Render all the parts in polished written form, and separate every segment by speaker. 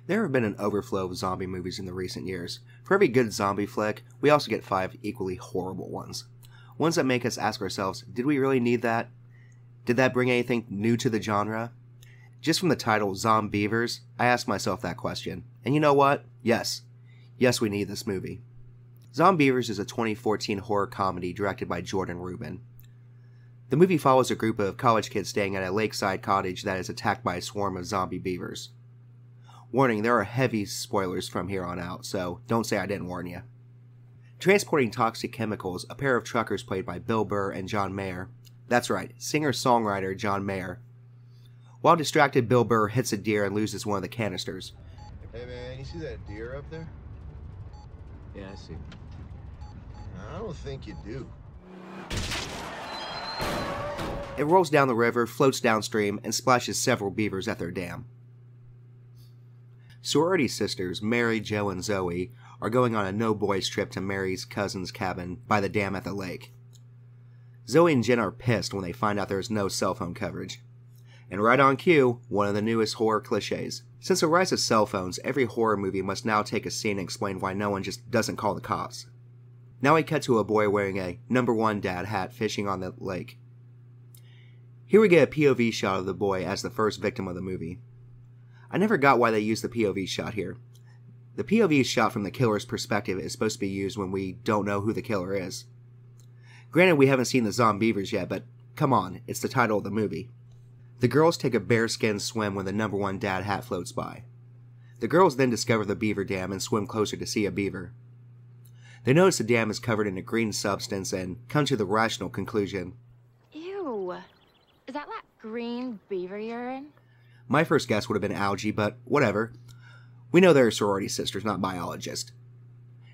Speaker 1: There have been an overflow of zombie movies in the recent years. For every good zombie flick, we also get 5 equally horrible ones. Ones that make us ask ourselves, did we really need that? Did that bring anything new to the genre? Just from the title Zombeavers, I asked myself that question. And you know what? Yes. Yes, we need this movie. Zombeavers is a 2014 horror comedy directed by Jordan Rubin. The movie follows a group of college kids staying at a lakeside cottage that is attacked by a swarm of zombie beavers. Warning, there are heavy spoilers from here on out, so don't say I didn't warn you. Transporting toxic chemicals, a pair of truckers played by Bill Burr and John Mayer. That's right, singer-songwriter John Mayer. While distracted, Bill Burr hits a deer and loses one of the canisters.
Speaker 2: Hey man, you see that deer up there?
Speaker 3: Yeah, I see.
Speaker 2: I don't think you do.
Speaker 1: It rolls down the river, floats downstream, and splashes several beavers at their dam. Sorority sisters Mary, Jo, and Zoe are going on a no-boys trip to Mary's cousin's cabin by the dam at the lake. Zoe and Jen are pissed when they find out there is no cell phone coverage. And right on cue, one of the newest horror cliches. Since the rise of cell phones, every horror movie must now take a scene and explain why no one just doesn't call the cops. Now we cut to a boy wearing a number 1 dad hat fishing on the lake. Here we get a POV shot of the boy as the first victim of the movie. I never got why they used the POV shot here. The POV shot from the killer's perspective is supposed to be used when we don't know who the killer is. Granted, we haven't seen the Zombeavers yet, but come on, it's the title of the movie. The girls take a bearskin swim when the number 1 dad hat floats by. The girls then discover the beaver dam and swim closer to see a beaver. They notice the dam is covered in a green substance and come to the rational conclusion.
Speaker 4: Ew. Is that green beaver urine?
Speaker 1: My first guess would have been algae, but whatever. We know they're sorority sisters, not biologists.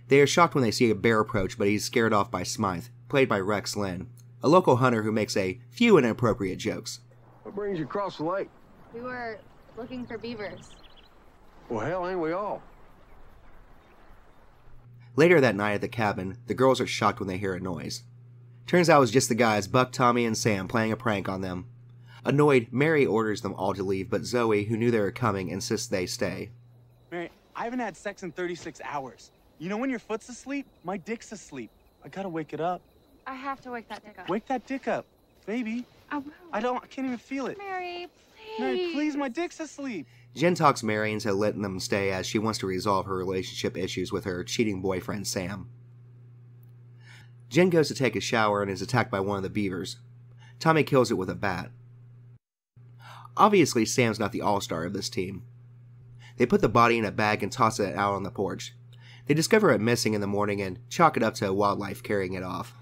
Speaker 1: They are shocked when they see a bear approach, but he's scared off by Smythe, played by Rex Lynn, a local hunter who makes a few inappropriate jokes.
Speaker 5: What brings you across the lake?
Speaker 4: We were looking for beavers.
Speaker 5: Well, hell, ain't we all?
Speaker 1: Later that night at the cabin, the girls are shocked when they hear a noise. Turns out it was just the guys, Buck, Tommy, and Sam, playing a prank on them. Annoyed, Mary orders them all to leave, but Zoe, who knew they were coming, insists they stay.
Speaker 6: Mary, I haven't had sex in 36 hours. You know when your foot's asleep? My dick's asleep. I gotta wake it up.
Speaker 4: I have to wake that dick up.
Speaker 6: Wake that dick up, baby.
Speaker 4: I will.
Speaker 6: I can't even feel it.
Speaker 4: Mary, please.
Speaker 6: Mary, please, my dick's asleep.
Speaker 1: Jen talks Mary into letting them stay as she wants to resolve her relationship issues with her cheating boyfriend, Sam. Jen goes to take a shower and is attacked by one of the beavers. Tommy kills it with a bat. Obviously, Sam's not the all-star of this team. They put the body in a bag and toss it out on the porch. They discover it missing in the morning and chalk it up to wildlife carrying it off.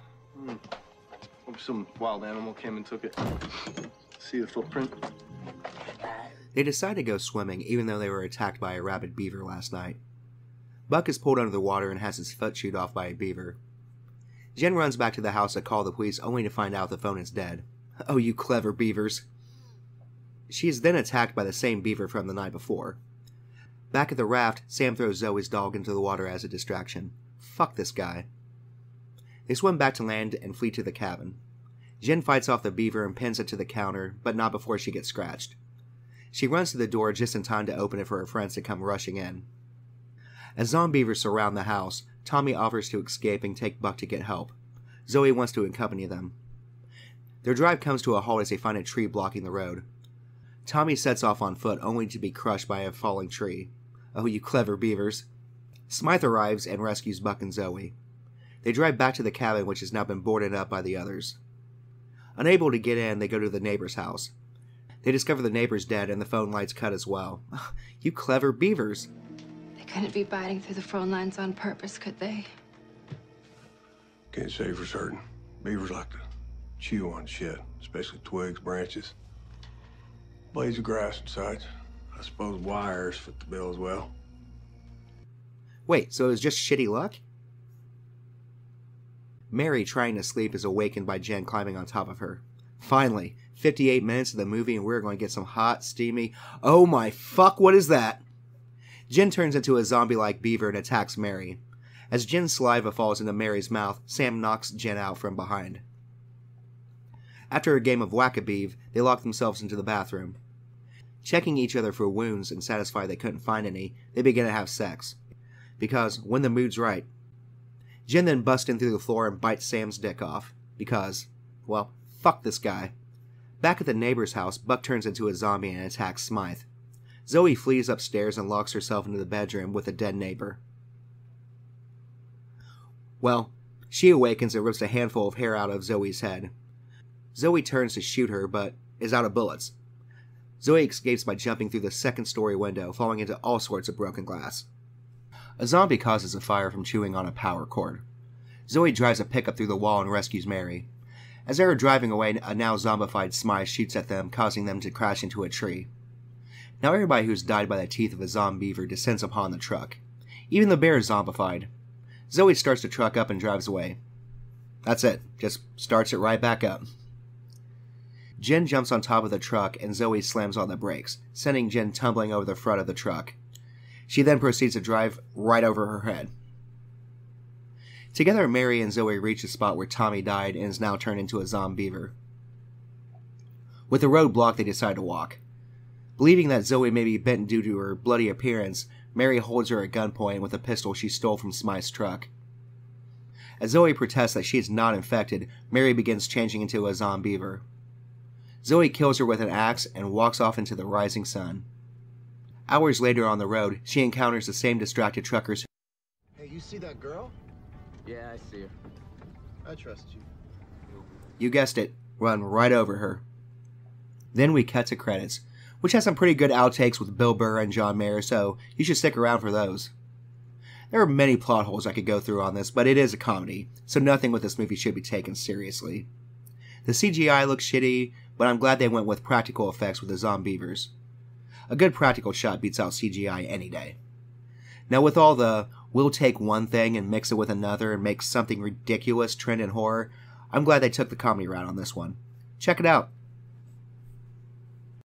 Speaker 7: Hope some wild animal came and took it. See the footprint?
Speaker 1: They decide to go swimming even though they were attacked by a rabid beaver last night. Buck is pulled under the water and has his foot chewed off by a beaver. Jen runs back to the house to call the police only to find out the phone is dead. Oh, you clever beavers. She is then attacked by the same beaver from the night before. Back at the raft, Sam throws Zoe's dog into the water as a distraction. Fuck this guy. They swim back to land and flee to the cabin. Jen fights off the beaver and pins it to the counter, but not before she gets scratched. She runs to the door just in time to open it for her friends to come rushing in. As zombeavers surround the house, Tommy offers to escape and take Buck to get help. Zoe wants to accompany them. Their drive comes to a halt as they find a tree blocking the road. Tommy sets off on foot only to be crushed by a falling tree. Oh, you clever beavers. Smythe arrives and rescues Buck and Zoe. They drive back to the cabin, which has now been boarded up by the others. Unable to get in, they go to the neighbor's house. They discover the neighbor's dead and the phone lights cut as well. You clever beavers.
Speaker 8: They couldn't be biting through the phone lines on purpose, could they?
Speaker 5: Can't say for certain. Beavers like to chew on shit, especially twigs, branches. Blades of grass and such. I suppose wires fit the bill as well.
Speaker 1: Wait, so it was just shitty luck? Mary, trying to sleep, is awakened by Jen climbing on top of her. Finally, 58 minutes of the movie and we're going to get some hot, steamy... Oh my fuck, what is that? Jen turns into a zombie-like beaver and attacks Mary. As Jen's saliva falls into Mary's mouth, Sam knocks Jen out from behind. After a game of whack-a-beav, they lock themselves into the bathroom. Checking each other for wounds and satisfied they couldn't find any, they begin to have sex. Because, when the mood's right. Jen then busts in through the floor and bites Sam's dick off. Because, well, fuck this guy. Back at the neighbor's house, Buck turns into a zombie and attacks Smythe. Zoe flees upstairs and locks herself into the bedroom with a dead neighbor. Well, she awakens and rips a handful of hair out of Zoe's head. Zoe turns to shoot her, but is out of bullets. Zoe escapes by jumping through the second-story window, falling into all sorts of broken glass. A zombie causes a fire from chewing on a power cord. Zoe drives a pickup through the wall and rescues Mary. As they are driving away, a now zombified Smythe shoots at them, causing them to crash into a tree. Now everybody who's died by the teeth of a Zombeaver descends upon the truck. Even the bear is zombified. Zoe starts the truck up and drives away. That's it. Just starts it right back up. Jen jumps on top of the truck and Zoe slams on the brakes, sending Jen tumbling over the front of the truck. She then proceeds to drive right over her head. Together, Mary and Zoe reach the spot where Tommy died and is now turned into a Zombeaver. With the road blocked, they decide to walk. Believing that Zoe may be bitten due to her bloody appearance, Mary holds her at gunpoint with a pistol she stole from Smythe's truck. As Zoe protests that she is not infected, Mary begins changing into a Zombeaver. Zoe kills her with an axe and walks off into the rising sun. Hours later on the road, she encounters the same distracted truckers.
Speaker 2: Hey, you see that girl?
Speaker 3: Yeah, I see her.
Speaker 2: I trust you.
Speaker 1: You guessed it, run right over her. Then we cut to credits, which has some pretty good outtakes with Bill Burr and John Mayer, so you should stick around for those. There are many plot holes I could go through on this, but it is a comedy, so nothing with this movie should be taken seriously. The CGI looks shitty, but I'm glad they went with practical effects with the Zombeavers. A good practical shot beats out CGI any day. Now with all the, we'll take one thing and mix it with another and make something ridiculous trend in horror, I'm glad they took the comedy route on this one. Check it out.